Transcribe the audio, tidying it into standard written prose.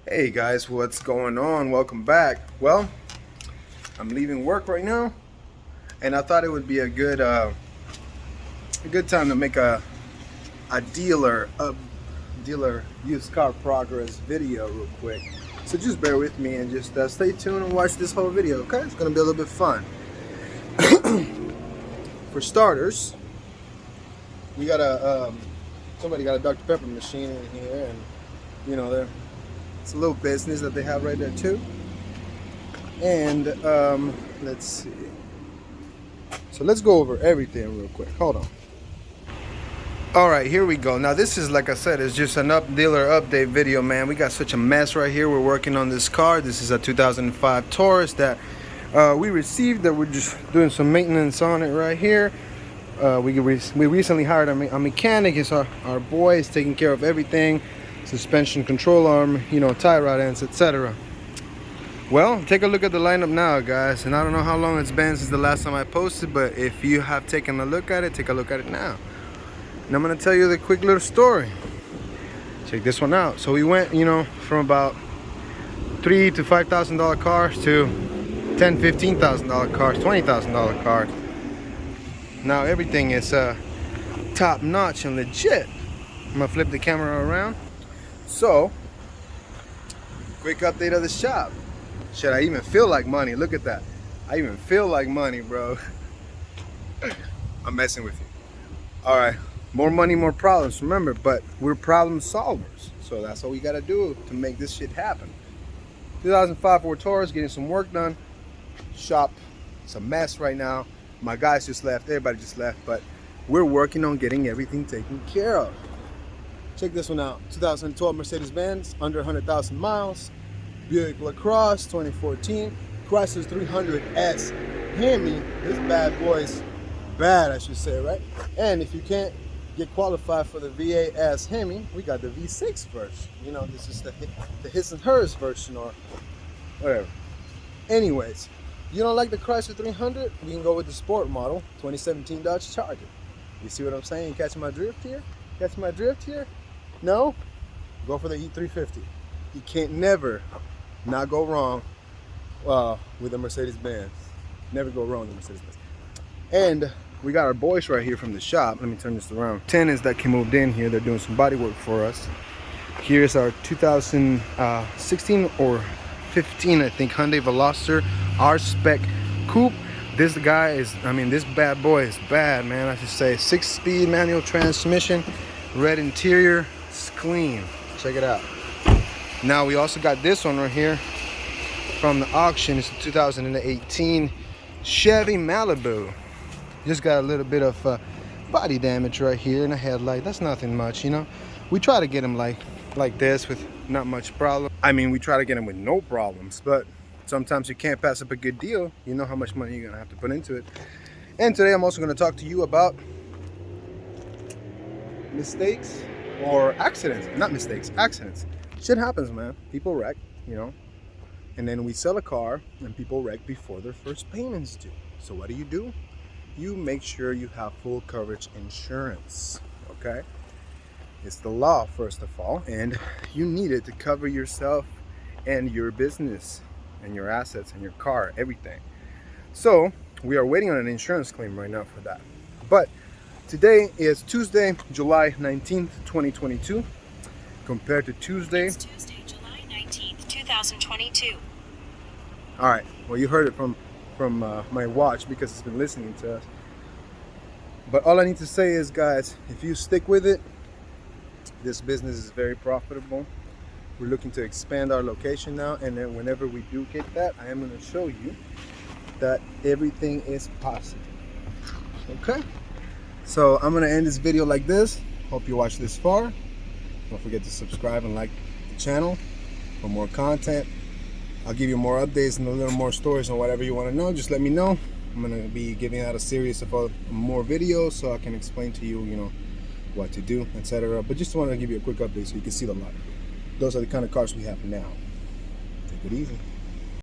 Hey guys, what's going on? Welcome back. Well, I'm leaving work right now, and I thought it would be a good time to make a dealer used car progress video real quick. So just bear with me and just stay tuned and watch this whole video. Okay, it's gonna be a little bit fun. For starters, we got somebody got a Dr. Pepper machine in here, and you know it's a little business that they have right there too. And let's see. So let's go over everything real quick. Hold on. All right, here we go. Now this is, like I said, it's just an dealer update video, man. We got such a mess right here. We're working on this car. This is a 2005 Taurus that we received, that we're just doing some maintenance on it right here. We recently hired a mechanic. It's our boy. Is taking care of everything. Suspension control arm, tie rod ends, etc. Well, take a look at the lineup now, guys. And I don't know how long it's been since the last time I posted, but if you have taken a look at it, take a look at it now. And I'm gonna tell you the quick little story. Check this one out. So we went, from about $3,000 to $5,000 cars to $10,000, $15,000 cars, $20,000 cars. Now everything is top notch and legit. I'm gonna flip the camera around. So, quick update of the shop. Shit, I even feel like money. Look at that. I even feel like money, bro. I'm messing with you. All right, more money, more problems. Remember, but we're problem solvers. So that's what we gotta do to make this shit happen. 2005 Ford Taurus, getting some work done. Shop, it's a mess right now. My guys just left, everybody just left, but we're working on getting everything taken care of. Check this one out. 2012 Mercedes-Benz, under 100,000 miles. Buick LaCrosse, 2014. Chrysler 300S Hemi. This bad boy's bad, I should say, right? And if you can't get qualified for the VAS Hemi, we got the V6 version. This is the his and hers version, or whatever. Anyways, you don't like the Chrysler 300? We can go with the sport model, 2017 Dodge Charger. You see what I'm saying? You catching my drift here? Catching my drift here? No? Go for the E350. You can't never not go wrong with the Mercedes-Benz. Never go wrong with the Mercedes-Benz. And we got our boys right here from the shop. Let me turn this around. Tenants that came moved in here. They're doing some body work for us. Here's our 2016 or 15, I think, Hyundai Veloster R-Spec Coupe. This guy is, this bad boy is bad, man. I should say 6-speed manual transmission, red interior, it's clean. Check it out. Now we also got this one right here from the auction. It's a 2018 Chevy Malibu. Just got a little bit of body damage right here in the headlight. That's nothing much, We try to get them like this with not much problem. We try to get them with no problems, but sometimes you can't pass up a good deal. You know how much money you're gonna have to put into it. And today I'm also gonna talk to you about mistakes or accidents. Not mistakes, accidents. Shit happens, man. People wreck, and then we sell a car and people wreck before their first payment's due. So what do? You make sure you have full coverage insurance, okay? It's the law, first of all, and you need it to cover yourself and your business and your assets and your car, everything. So we are waiting on an insurance claim right now for that. But today is Tuesday, July 19th, 2022, compared to Tuesday. It's Tuesday, July 19th, 2022. All right, well, you heard it from my watch because it's been listening to us. But all I need to say is, guys, if you stick with it, this business is very profitable. We're looking to expand our location now, and then whenever we do get that, I am going to show you that everything is possible. Okay? So I'm going to end this video like this. Hope you watched this far. Don't forget to subscribe and like the channel for more content. I'll give you more updates and a little more stories on whatever you want to know. Just let me know. I'm going to be giving out a series of more videos so I can explain to you, what to do, etc. But just wanted to give you a quick update so you can see the lot. Those are the kind of cars we have now. Take it easy.